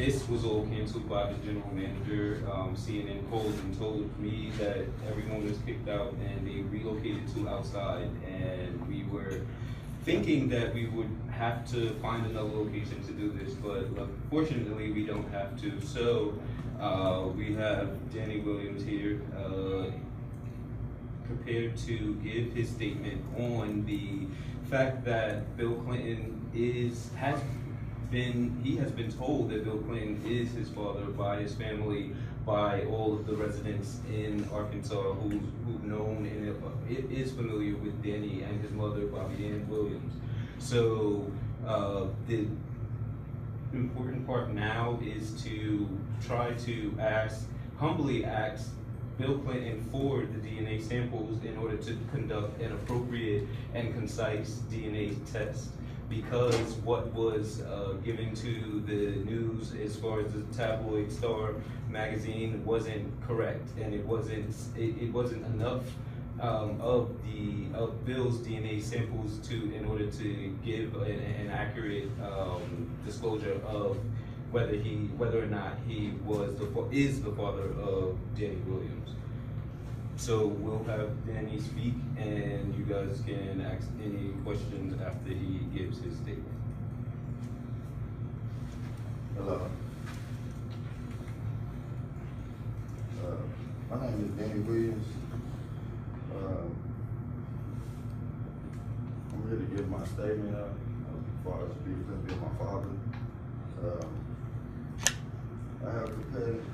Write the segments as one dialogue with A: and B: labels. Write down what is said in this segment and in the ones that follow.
A: this was all canceled by the general manager. CNN called and told me that everyone was kicked out and they relocated to outside, and we were thinking that we would have to find another location to do this, but fortunately we don't have to. So we have Danney Williams here, prepared to give his statement on the fact that Bill Clinton has been told that Bill Clinton is his father by his family, by all of the residents in Arkansas who've known and is familiar with Danney and his mother, D.N.A. Williams. So the important part now is to try to humbly ask Bill Clinton for the DNA samples in order to conduct an appropriate and concise DNA test, because what was given to the news as far as the tabloid Star magazine wasn't correct, and it wasn't enough of Bill's DNA samples in order to give an accurate disclosure of whether or not he is the father of Danney Williams. So we'll have Danney speak, and you guys can ask any questions after he gives his statement.
B: Hello. My name is Danney Williams. I'm here to give my statement out as far as being my father. I have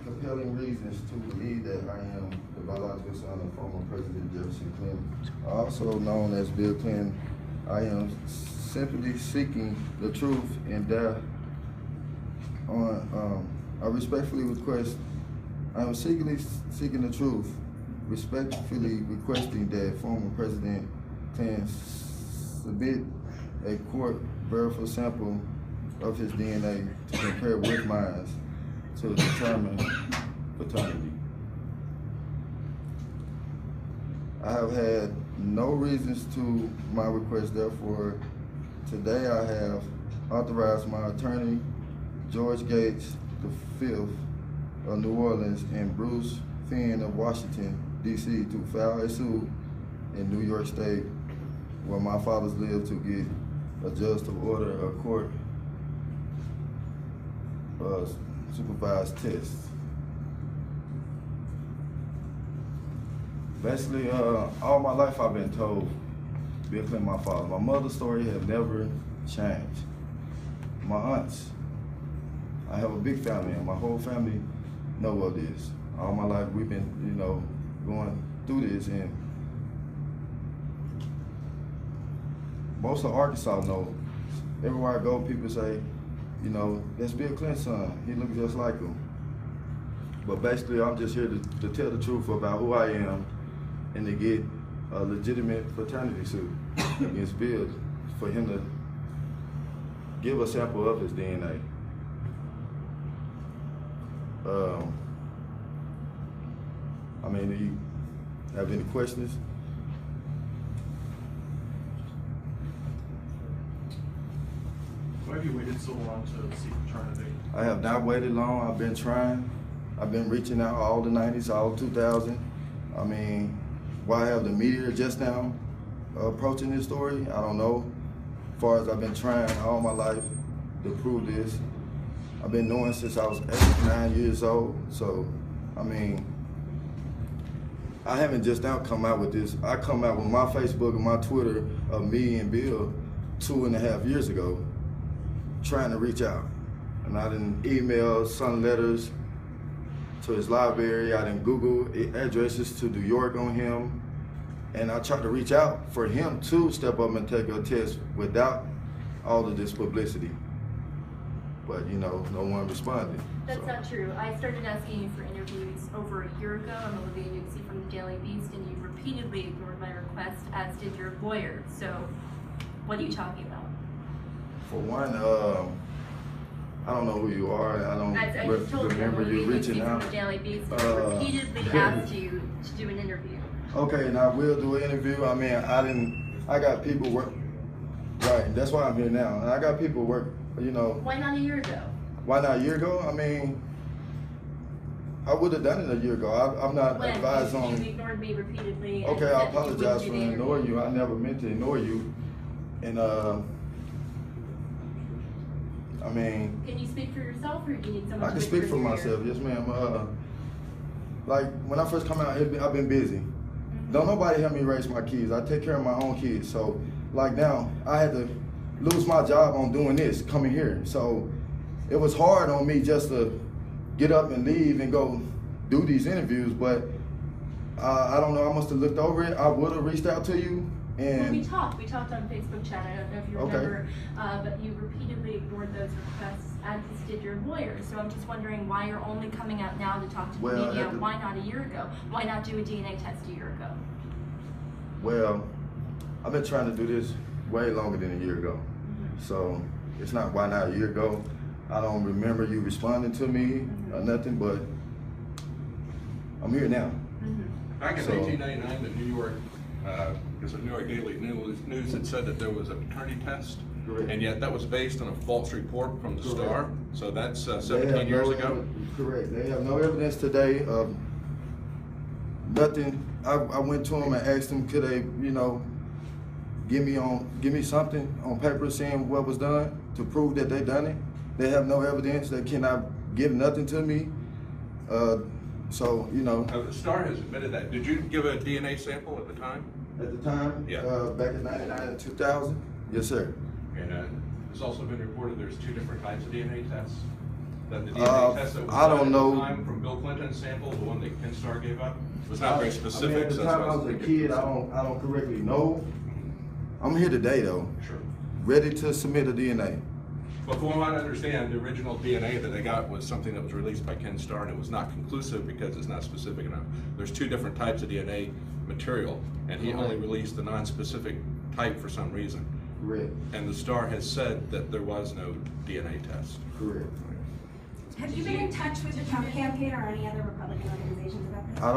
B: compelling reasons to believe that I am the biological son of former President Jefferson Clinton, also known as Bill Clinton. I am simply seeking the truth, and I respectfully request, I am seeking the truth, respectfully requesting that former President Clinton submit a court verifiable sample of his DNA to compare with mine to determine paternity. I have had no reasons to my request, therefore today I have authorized my attorney, George Gates V of New Orleans and Bruce Finn of Washington, D.C. to file a suit in New York State where my fathers live to get a judge to order a court supervised tests. Basically, all my life I've been told Bill Clinton my father. My mother's story has never changed. My aunts, I have a big family, and my whole family know what it is. All my life we've been, going through this, and most of Arkansas know. Everywhere I go, people say, that's Bill Clinton's son. He looks just like him. But basically, I'm just here to tell the truth about who I am and to get a legitimate paternity suit against Bill for him to give a sample of his DNA. Do you have any questions?
C: Why have you waited so long to seek paternity?
B: I have not waited long. I've been trying. I've been reaching out all the 90s, all 2000. Why have the media just now approaching this story? I don't know. As far as I've been trying all my life to prove this. I've been knowing since I was 8, 9 years old. So, I haven't just now come out with this. I come out with my Facebook and my Twitter of me and Bill 2.5 years ago, trying to reach out. And I didn't email some letters to his library. I didn't Google addresses to New York on him. And I tried to reach out for him to step up and take a test without all of this publicity. But no one responded.
D: That's not true. I started asking you for interviews over a year ago. I'm Olivia Newsy from the Daily Beast, and you repeatedly ignored my request, as did your lawyer. So, what are you talking about?
B: For one, I don't know who you are. I
D: just told
B: remember you reaching out.
D: From the Daily Beast, and I repeatedly asked you to do an interview.
B: Okay, and I will do an interview. I got people work. Right, that's why I'm here now. And I got people work.
D: Why not a year ago?
B: Why not a year ago? I mean, I would have done it a year ago. I'm not
D: When
B: advised
D: you
B: on.
D: ignored me repeatedly. and
B: Okay,
D: said
B: I
D: that you wouldn't
B: apologize
D: do
B: for
D: the interview.
B: ignoring you. I never meant to ignore you. And I mean,
D: Can you speak for yourself, or do you need someone
B: I
D: to
B: can speak for
D: whisper in your
B: myself.
D: ear?
B: Yes, ma'am. Like when I first come out, I've been busy. Don't nobody help me raise my kids. I take care of my own kids. So like now, I had to lose my job on doing this, coming here. So it was hard on me just to get up and leave and go do these interviews. But I don't know, I must have looked over it. I would have reached out to you.
D: Well, we
B: And
D: talked on Facebook chat, I don't know if you
B: Okay.
D: remember, but you repeatedly ignored those requests, as did your lawyer. So I'm just wondering why you're only coming out now to talk to the
B: Well,
D: media.
B: at the-
D: Why not a year ago? Why not do a DNA test a year ago?
B: well, I've been trying to do this way longer than a year ago. So it's not why not a year ago. I don't remember you responding to me or nothing, but I'm here now.
E: Back in
B: So-
E: 1999, the New York Daily News had said that there was a paternity test.
B: Correct.
E: And yet that was based on a false report from the
B: Correct.
E: Star. So that's
B: They have
E: 17 years
B: no
E: ago.
B: Correct. They have no evidence today of nothing. I went to them and asked them, could they, give me something on paper saying what was done to prove that they done it. They have no evidence. They cannot give nothing to me.
E: The Star has admitted that. Did you give a DNA sample at the time?
B: At the time,
E: Yeah.
B: back in '99 and 2000, yes, sir.
E: And it's also been reported there's two different types of DNA tests. That the DNA test that was
B: I
E: done
B: don't
E: at
B: know.
E: the time from Bill Clinton's sample, the one that Ken Starr gave up, was not very specific.
B: At the
E: so that's
B: time
E: why
B: I was a
E: thinking
B: kid,
E: it was-
B: I don't correctly know. I'm here today though,
E: Sure.
B: ready to submit a DNA.
E: But from what I understand, the original DNA that they got was something that was released by Ken Starr, and it was not conclusive because it's not specific enough. There's two different types of DNA material, and he only released the non-specific type for some reason.
B: Correct.
E: And the Star has said that there was no DNA test.
B: Correct.
F: Have you been in touch with the Trump campaign or any other Republican organizations about this?
B: I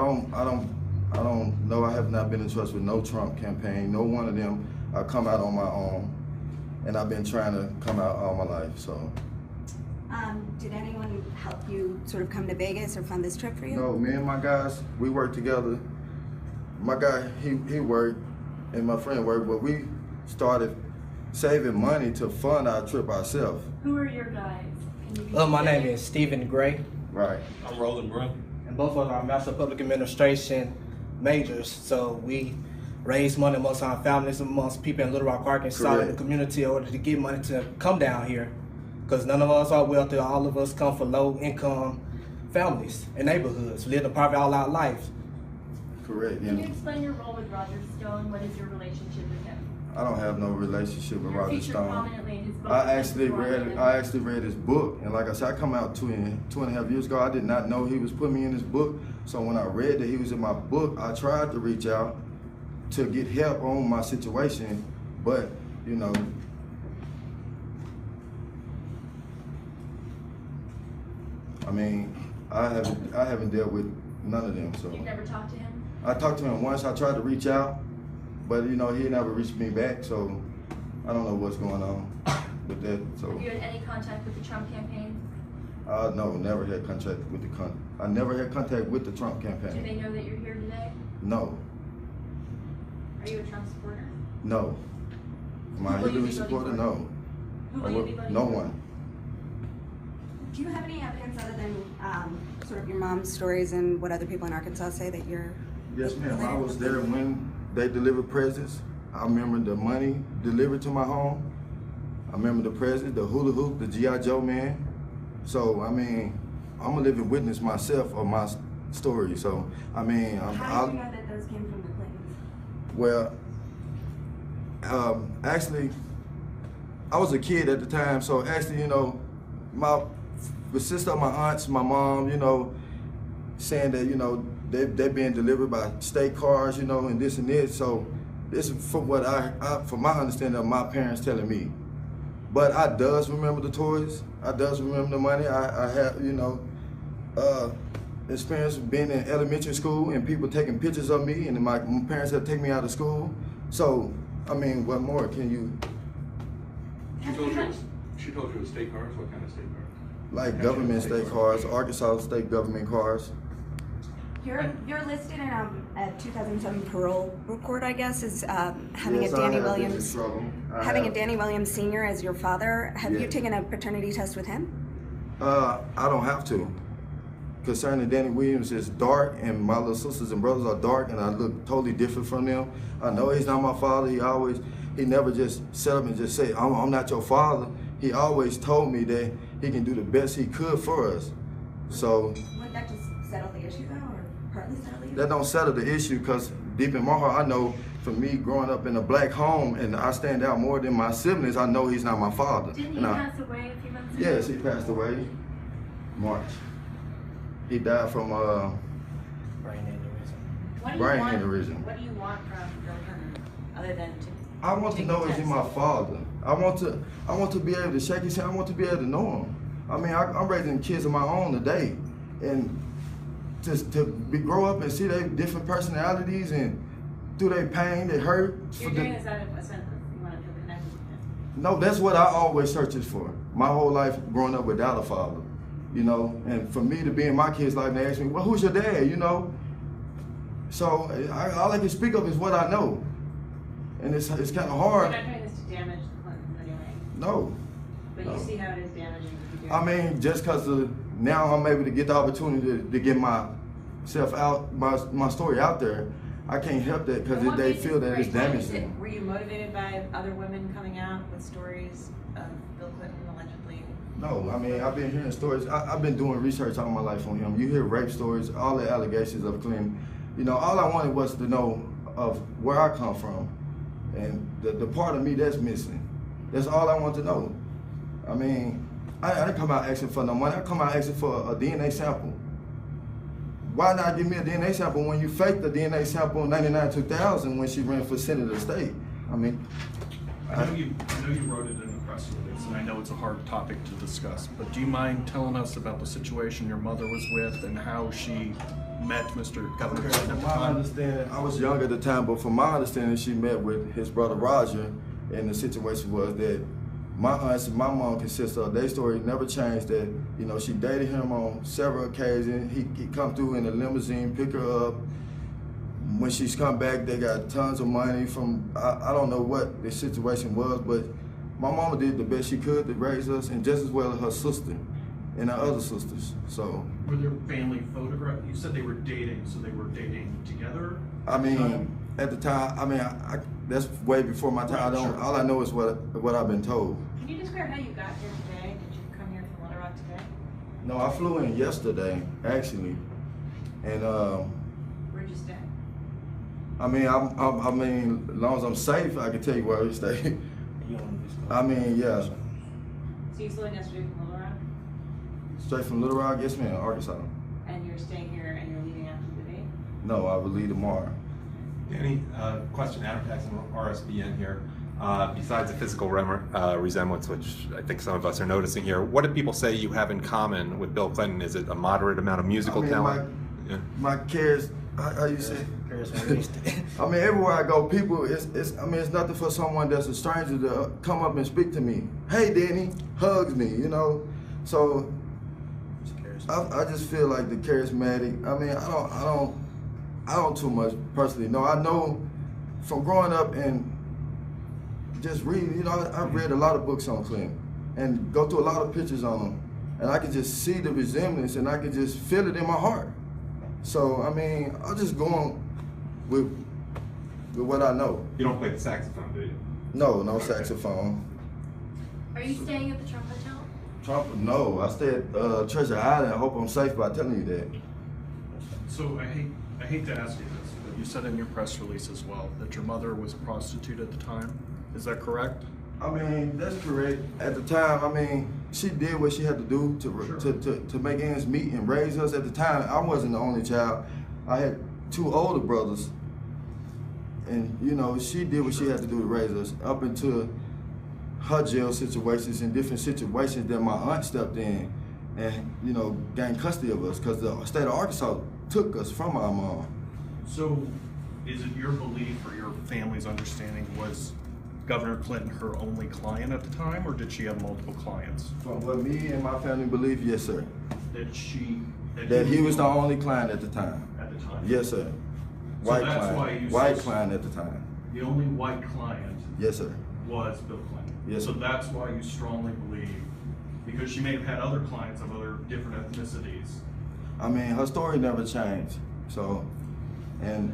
B: don't know. I have not been in touch with no Trump campaign, no one of them. I come out on my own, and I've been trying to come out all my life, so.
F: Did anyone help you sort of come to Vegas or fund this trip for you?
B: No, me and my guys, we work together. My guy, he worked, and my friend worked, but we started saving money to fund our trip ourselves.
D: Who are your guys? Can you be
G: My name
D: specific?
G: is Stephen Gray,
B: Right.
H: I'm Roland Brun.
G: and both of us are Master of Public Administration majors. So we raise money amongst our families, amongst people in Little Rock, Arkansas, in the
B: Correct.
G: community in order to get money to come down here. Because none of us are wealthy. All of us come from low income families and neighborhoods, live in poverty all our life.
B: Correct.
D: Can you
B: And
D: explain your role with Roger Stone? What is your relationship with him?
B: I don't have no relationship with
D: You're
B: Roger
D: featured
B: Stone.
D: prominently in his book.
B: I actually
D: Before
B: read his book, and like I said, I come out two and a half years ago. I did not know he was putting me in his book. So when I read that he was in my book, I tried to reach out to get help on my situation, but I mean, I haven't dealt with none of them. So
D: You've never talked to him?
B: I talked to him once. I tried to reach out, but he never reached me back. So I don't know what's going on with that. So.
D: Have you had any contact with the Trump campaign?
B: No, never had contact with I never had contact with the Trump
D: Do
B: campaign.
D: they know that you're here today?
B: No,
D: Are you a Trump supporter?
B: no. Am I
D: Who will you
B: Hillary
D: be voting
B: supporter?
D: for?
B: No.
D: Who will you be voting
B: No
D: for?
B: one.
F: Do you have any evidence other than sort of your mom's stories and what other people in Arkansas say that you're?
B: Yes, ma'am. I was there when they delivered presents. I remember the money delivered to my home. I remember the presents, the hula hoop, the G.I. Joe man. So, I mean, I'm a living witness myself of my story. So, I mean,
F: How do you know that those came from the Clintons?
B: Well, actually, I was a kid at the time, so actually, the sister of my aunts, my mom, saying that, they're being delivered by state cars, and this and this. So this is from what from my understanding of my parents telling me. But I does remember the toys. I does remember the money. I have, experience being in elementary school and people taking pictures of me, and my parents had to take me out of school. So, I mean, what more can you?
E: She told you it was state cars? What kind of state cars?
B: like government state cars, Arkansas state government cars.
F: You're listed in a 2007 parole report, I guess, as having
B: Yes,
F: a
B: I
F: Danney
B: have been in
F: Williams,
B: trouble.
F: having a Danney Williams Sr. as your father. Have you
B: Yeah.
F: taken a paternity test with him?
B: I don't have to. Concerning Danney Williams is dark, and my little sisters and brothers are dark, and I look totally different from them. I know he's not my father. He never just set up and just say, I'm not your father. He always told me that he can do the best he could for us. So
F: Would that just settle the issue, though, or partly settle the issue?
B: that don't settle the issue, because deep in my heart, I know for me growing up in a black home and I stand out more than my siblings, I know he's not my father.
D: Didn't he
B: And
D: pass away a few months ago?
B: Yes, he passed away March. He died from
G: Brain aneurysm.
H: What do you
B: brain
H: want-
B: aneurysm.
H: What do you want from Bill Clinton, other than to?
B: I want to
H: take
B: know
H: the
B: is he
H: test?
B: my father. I want to be able to shake his hand. I want to be able to know him. I mean, I'm raising kids of my own today, and just to grow up and see their different personalities and through their pain, they hurt.
H: You're doing this out of a sense of you want to feel connected with him.
B: No, that's what I always searched for. My whole life growing up without a father, you know, and for me to be in my kids' life, they ask me, well, who's your dad, you know? So all I can speak of is what I know. And it's kind of
H: You're
B: hard.
H: not doing this to damage the Clintons anyway,
B: No.
H: but
B: No.
H: you see how it is damaging if you do.
B: I mean, just because now I'm able to get the opportunity to get myself out, my story out there, I can't help that
H: And
B: because
H: what
B: they
H: made
B: feel
H: this
B: that it's
H: very time? Is
B: damaging.
H: it- Were you motivated by other women coming out with stories of Bill Clinton allegedly?
B: No, I mean, I've been hearing stories. I've been doing research all my life on him. You hear rape stories, all the allegations of Clinton. You know, all I wanted was to know of where I come from. And the part of me that's missing. That's all I want to know. I mean, I didn't come out asking for no money. I come out asking for a DNA sample. Why not give me a DNA sample when you faked the DNA sample in 99-2000 when she ran for Senate of the state? I mean,
C: I know you wrote it in a press release, and I know it's a hard topic to discuss, but do you mind telling us about the situation your mother was with and how she met Mr. Governor Clinton at
B: From
C: the
B: my
C: time?
B: understanding, I was young at the time, but from my understanding, she met with his brother Roger, and the situation was that my aunts and my mom consist of, their story never changed, that, you know, she dated him on several occasions. He come through in a limousine, pick her up. When she's come back, they got tons of money from, I don't know what the situation was, but my mama did the best she could to raise us, and just as well as her sister and her other sisters, so.
C: Were there family photographs? You said they were dating, so they were dating together?
B: I mean, at the time, I mean, that's way before my time.
C: Right, sure.
B: All I know is what I've been told.
H: Can you describe how you got here today? Did you come here from Little Rock today?
B: No, I flew in yesterday, actually, and
H: Where'd you stay?
B: I mean, I mean, as long as I'm safe, I can tell you where I stay.
G: You don't disclose.
B: I mean, yeah,
H: So you flew in yesterday from Little Rock,
B: straight from Little Rock, yes, ma'am, Arkansas.
H: and you're staying here and you're leaving after the debate?
B: No, I will leave tomorrow.
I: Danny, question, Adam Jackson, RSBN here. Besides the physical resemblance, which I think some of us are noticing here, what do people say you have in common with Bill Clinton? Is it a moderate amount of musical
B: I mean,
I: talent? Yeah.
B: My cares, how you say?
G: Charismatic.
B: I mean, everywhere I go, people, I mean, it's nothing for someone that's a stranger to come up and speak to me. Hey, Danny, hugs me, you know? So, I just feel like the charismatic, I mean, I don't too much personally know. I know from growing up and just reading, you know, I've read a lot of books on Clinton and go through a lot of pictures on him. And I can just see the resemblance and I can just feel it in my heart. So, I mean, I'll just go on with what I know.
I: You don't play the saxophone, do you?
B: No saxophone.
D: Are you staying at the Trump Hotel?
B: Trump, no. I stay at Treasure Island. I hope I'm safe by telling you that.
C: So I hate to ask you this, but you said in your press release as well that your mother was a prostitute at the time. Is that correct?
B: I mean, that's correct. At the time, I mean, she did what she had to do to make ends meet and raise us. At the time, I wasn't the only child. I had two older brothers. And, you know, she did what she had to do to raise us up into her jail situations and different situations that my aunt stepped in and, you know, gained custody of us because the state of Arkansas took us from our mom.
C: So is it your belief or your family's understanding was Governor Clinton her only client at the time, or did she have multiple clients?
B: From what me and my family believe, yes, sir.
C: That
B: He was the only client at the time.
C: at the time?
B: Yes, sir.
C: So
B: White
C: that's
B: client.
C: why you
B: White
C: sus-
B: client at the time.
C: The only white client
B: Yes, sir.
C: was Bill Clinton.
B: Yes,
C: So
B: sir.
C: that's why you strongly believe, because she may have had other clients of other different ethnicities.
B: I mean, her story never changed. So, and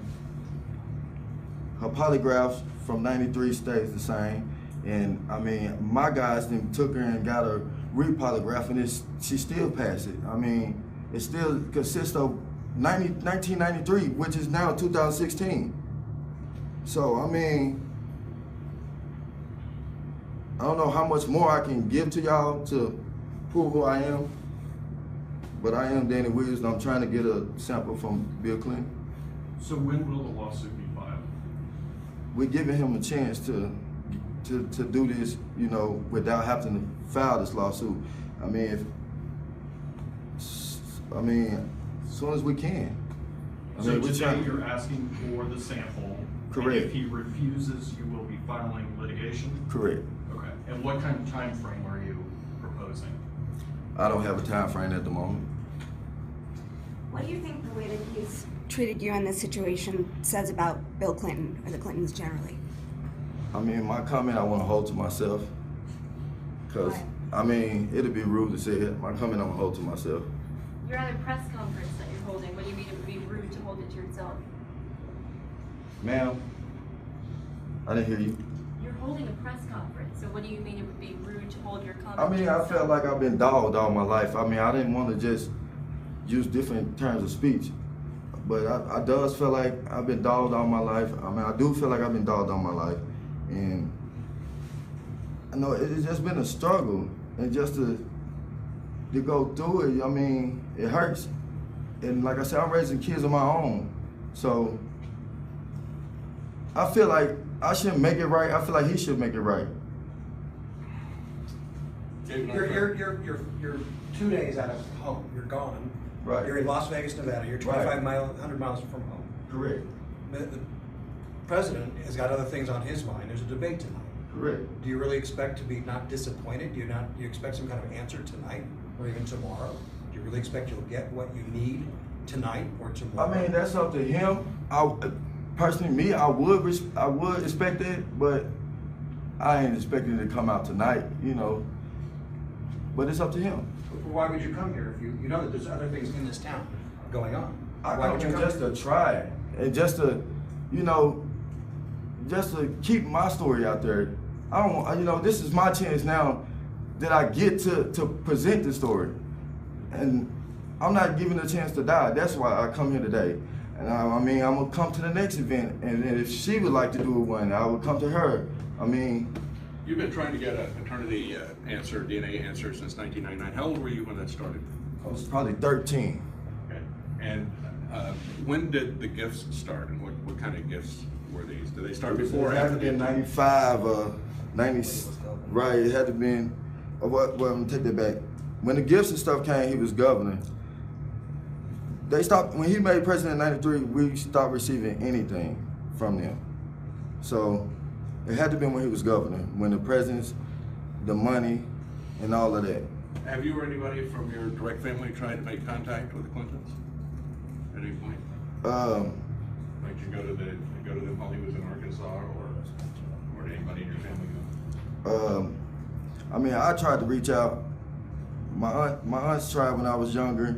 B: her polygraphs from '93 stays the same. And I mean, my guys then took her and got her re-polygraph, and she still passed it. I mean, it still consists of 1993, which is now 2016. So, I mean, I don't know how much more I can give to y'all to prove who I am, but I am Danney Williams, and I'm trying to get a sample from Bill Clinton.
C: So when will the lawsuit be filed?
B: We're giving him a chance to do this, you know, without having to file this lawsuit. I mean, as soon as we can. I
C: So
B: mean, we're
C: today
B: trying.
C: you're asking for the sample.
B: Correct.
C: And if he refuses, you will be filing litigation?
B: Correct.
C: Okay. And what kind of time frame are you proposing?
B: I don't have a time frame at the moment.
F: What do you think the way that he's treated you in this situation says about Bill Clinton or the Clintons generally?
B: I mean, my comment I want to hold to myself, because,
F: Why?
B: I mean, it'd be rude to say it. My comment I'm going to hold to myself.
D: You're at a press conference that you're holding. What do you mean it would be rude to hold it to yourself?
B: Ma'am, I didn't hear you.
D: You're holding a press conference, so what do you mean it would be rude to hold your comment
B: I mean,
D: to
B: I
D: yourself?
B: felt like I've been dogged all my life. I mean, I didn't want to just use different terms of speech, but I does feel like I've been dogged all my life. I mean, I do feel like I've been dogged all my life, and I know it's just been a struggle, and just to go through it, I mean, it hurts. And like I said, I'm raising kids of my own, so I feel like I shouldn't make it right. I feel like he should make it right.
J: You're 2 days out of home. You're gone.
B: Right.
J: You're in Las Vegas, Nevada. You're 100 miles from home.
B: Correct.
J: The president has got other things on his mind. There's a debate tonight.
B: Correct.
J: Do you really expect to be not disappointed? Do you expect some kind of answer tonight or even tomorrow? Do you really expect you'll get what you need tonight or tomorrow?
B: I mean, that's up to him. Personally, me, I would expect it, but I ain't expecting it to come out tonight, you know. But it's up to him.
J: Why would you come here if you know that there's other things in this town going on?
B: I
J: Why
B: come
J: would you
B: here
J: come
B: just to try it, and just to, you know, just to keep my story out there. I don't want, you know, this is my chance now that I get to present the story, and I'm not given a chance to die. That's why I come here today. And I mean, I'm gonna come to the next event, and if she would like to do one, I would come to her. I mean,
E: You've been trying to get a paternity answer, DNA answer since 1999. How old were you when that started?
B: I was probably 13.
E: Okay. And when did the gifts start, and what kind of gifts were these? Did they start before or
B: It had
E: after?
B: to be in 95, 90, right, it had to been, well, I'm gonna take that back. When the gifts and stuff came, he was governor. They stopped, when he made president in 93, we stopped receiving anything from them. So it had to be when he was governor, when the presents, the money, and all of that.
E: Have you or anybody from your direct family tried to make contact with the Clintons at any point? Like you go to them while he was in Arkansas, or did anybody in your family go?
B: I mean, I tried to reach out. My aunts tried when I was younger,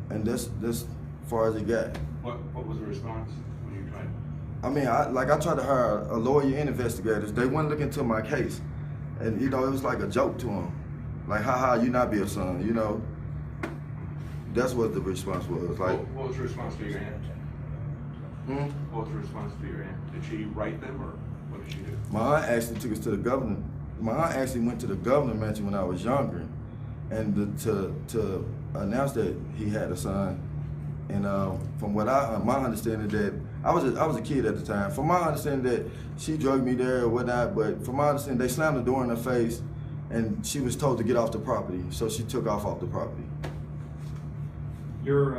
B: and that's as far as it got.
E: What was the response when you tried?
B: I mean, I tried to hire a lawyer and investigators. They wouldn't look into my case, and you know, it was like a joke to them, like, "Ha, you not be a son," you know. That's what the response was. Like,
E: What was the response to your aunt? What was the response to your aunt? Did she write them, or what did she do?
B: My aunt actually took us to the governor. My aunt actually went to the governor mansion when I was younger, and to announce that he had a son. And from what my understanding that I was a kid at the time. From my understanding that she drugged me there or whatnot, but from my understanding they slammed the door in her face, and she was told to get off the property, so she took off the property.
I: Your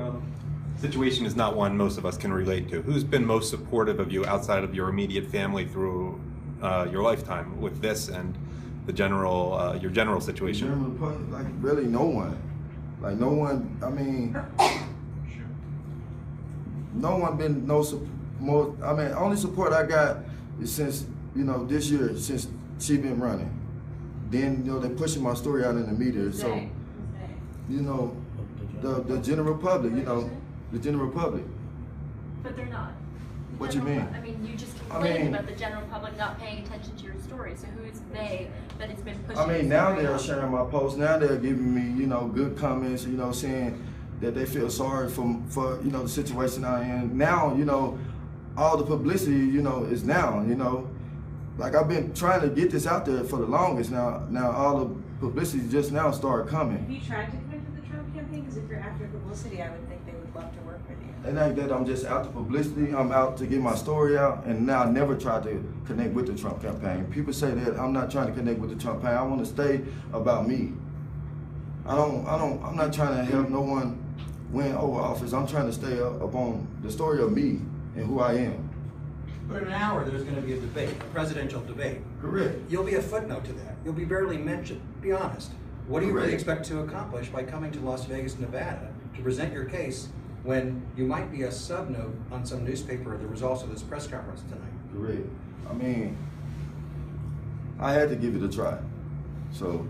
I: situation is not one most of us can relate to. Who's been most supportive of you outside of your immediate family through your lifetime with this and the general your general situation?
B: General public, like really no one. Like no one, I mean, no one been more, I mean, only support I got is since, you know, this year, since she been running. Then, you know, they pushing my story out in the media. So, you know, the general public, you know, the general public.
D: But they're not.
B: What you mean?
D: I mean, you just complained about the general public not paying attention to your story. So who is they that it's been pushing?
B: I mean,
D: your
B: now
D: story
B: they're
D: out?
B: sharing my posts. Now they're giving me, you know, good comments, you know, saying that they feel sorry for you know, the situation I'm in. Now, you know, all the publicity, you know, is now, you know. Like I've been trying to get this out there for the longest now. Now all the publicity just now started coming.
H: Have you tried to connect with the Trump campaign? Because if you're after publicity, I would think they would love to work with you.
B: It ain't that I'm just out to publicity. I'm out to get my story out, and now I never tried to connect with the Trump campaign. People say that I'm not trying to connect with the Trump campaign. I want to stay about me. I'm not trying to help no one win over office. I'm trying to stay up on the story of me and who I am.
J: But in an hour, there's going to be a debate, a presidential debate.
B: Correct.
J: You'll be a footnote to that. You'll be barely mentioned. Be honest. What do you really
B: Correct.
J: expect to accomplish by coming to Las Vegas, Nevada to present your case when you might be a sub-note on some newspaper of the results of this press conference tonight?
B: Correct. I mean, I had to give it a try. So.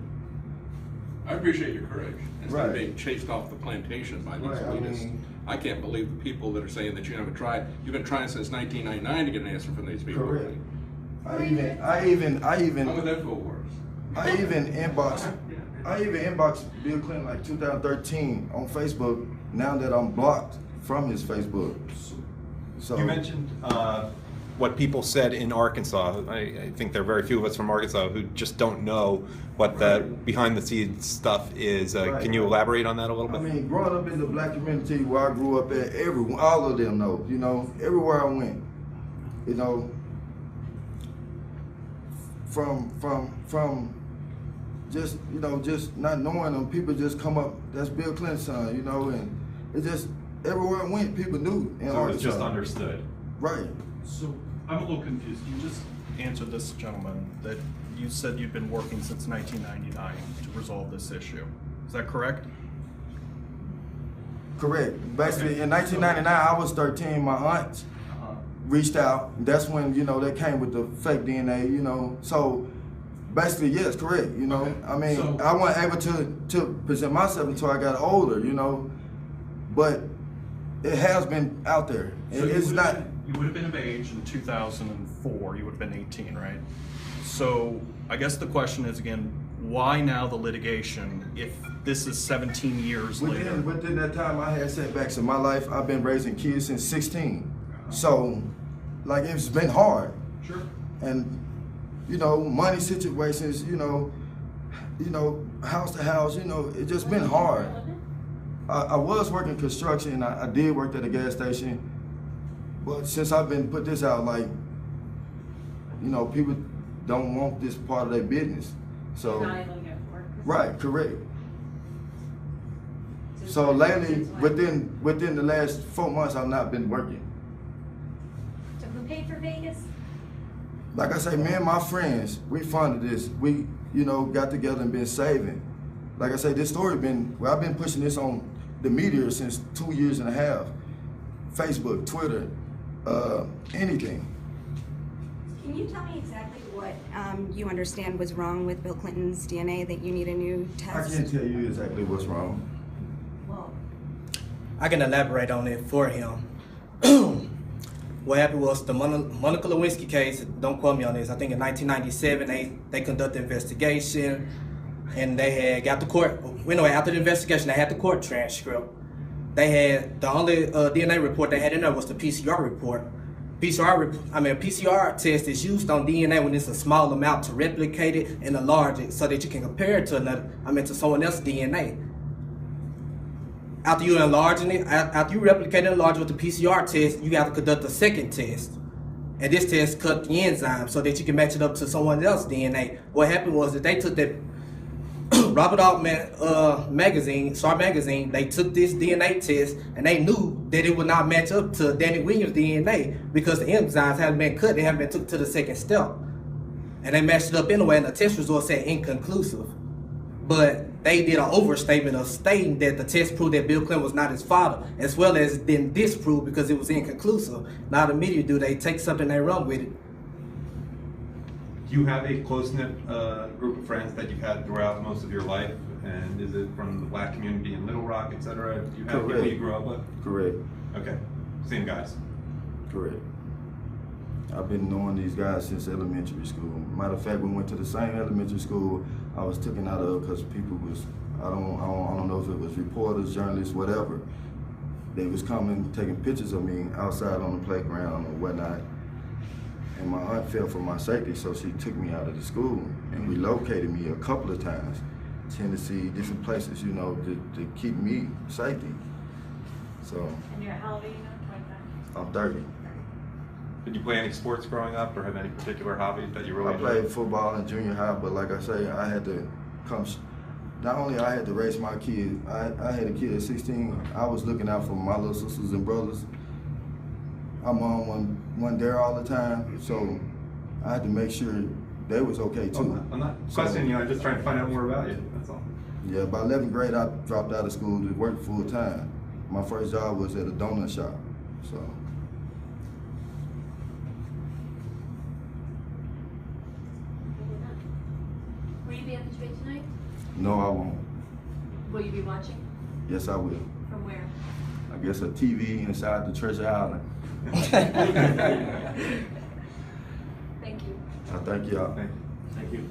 E: I appreciate your courage. Instead of
B: Right.
E: being chased off the plantation by these
B: Right, I
E: elitists.
B: mean-
E: I can't believe the people that are saying that you haven't tried. You've been trying since 1999 to get an answer from these people.
B: Correct. I
E: I'm with
B: even
E: InfoWars.
B: I even inboxed Bill Clinton like 2013 on Facebook. Now that I'm blocked from his Facebook, so
I: You mentioned what people said in Arkansas. I think there are very few of us from Arkansas who just don't know what the behind the scenes stuff is.
B: Right.
I: Can you elaborate on that a little bit?
B: I mean, growing up in the black community where I grew up at, all of them know. You know, everywhere I went, you know, from just, you know, just not knowing them, people just come up. That's Bill Clinton's son, you know, and it just everywhere I went, people knew. In
I: So it's
B: Arkansas.
I: just understood.
B: Right.
C: So I'm a little confused. You just answered this gentleman that you said you'd been working since 1999 to resolve this issue. Is that correct?
B: Correct. Basically,
C: Okay.
B: in 1999, I was 13. My aunt reached out. That's when, you know, they came with the fake DNA, you know. So basically, yes, correct. You know,
C: Okay.
B: I mean,
C: So-
B: I wasn't able to present myself until I got older, you know. But it has been out there.
C: So
B: It's not.
C: You would have been of age in 2004. You would have been 18, right? So I guess the question is again, why now the litigation if this is 17 years later?
B: Within that time, I had setbacks in my life. I've been raising kids since 16. So, like, it's been hard.
C: Sure.
B: And, you know, money situations, you know, house to house, you know, it just been hard. I was working construction. I did work at a gas station. But since I've been put this out, like, you know, people don't want this part of their business. So,
H: You're not able to get work.
B: right, correct.
H: Since
B: So
H: when?
B: lately,
H: Since when?
B: within the last 4 months, I've not been working.
D: So who paid for Vegas?
B: Like I say, me and my friends, we funded this. We, you know, got together and been saving. Like I say, this story I've been pushing this on the media since 2.5 years. Facebook, Twitter, anything.
F: Can you tell me exactly what you understand was wrong with Bill Clinton's DNA that you need a new
B: I
F: test?
B: can't tell you exactly what's wrong.
F: Well,
G: I can elaborate on it for him. What happened was the Monica Lewinsky case, don't quote me on this, I think in 1997 they conducted an investigation and they had got the court, anyway, after the investigation they had the court transcript. They had, the only DNA report they had in there was the PCR report. PCR test is used on DNA when it's a small amount to replicate it and enlarge it so that you can compare it to someone else's DNA. After you enlarging it, after you replicate and enlarge with the PCR test, you have to conduct a second test. And this test cut the enzyme so that you can match it up to someone else's DNA. What happened was that they took that Robert Altman magazine, they took this DNA test and they knew that it would not match up to Danney Williams' DNA because the enzymes haven't been cut, they haven't been took to the second step. and they matched it up anyway, and the test result said inconclusive. But they did an overstatement of stating that the test proved that Bill Clinton was not his father, as well as then disproved because it was inconclusive. Now the media do, they take something, they run with it.
I: Do you have a close-knit group of friends that you've had throughout most of your life? And is it from the black community in Little Rock, et cetera? Do you have
B: Correct.
I: people you grew up with?
B: Correct.
I: Okay, same guys.
B: Correct. I've been knowing these guys since elementary school. Matter of fact, we went to the same elementary school I was taken out of because people was, I don't know if it was reporters, journalists, whatever. They was coming, taking pictures of me outside on the playground or whatnot. And my aunt felt for my safety, so she took me out of the school and relocated me a couple of times. Tennessee, different places, you know, to keep me safety. So.
H: And you're, how old are you now? 25?
B: I'm 30.
I: Did you play any sports growing up or have any particular hobbies that you really
B: I
I: enjoyed?
B: played football in junior high, but like I say, I had to come, not only I had to raise my kid, I had a kid at 16, I was looking out for my little sisters and brothers. My mom wasn't there all the time, so I had to make sure they was okay too.
I: I'm not questioning you, I'm just trying to find out more about you, that's all.
B: Yeah, by 11th grade, I dropped out of school to work full time. My first job was at a donut shop, so.
D: Will you be at the debate tonight?
B: No, I won't.
D: Will you be watching?
B: Yes, I will.
D: From where?
B: I guess a TV inside the Treasure Island.
D: Thank you.
B: I thank y'all.
I: Thank you.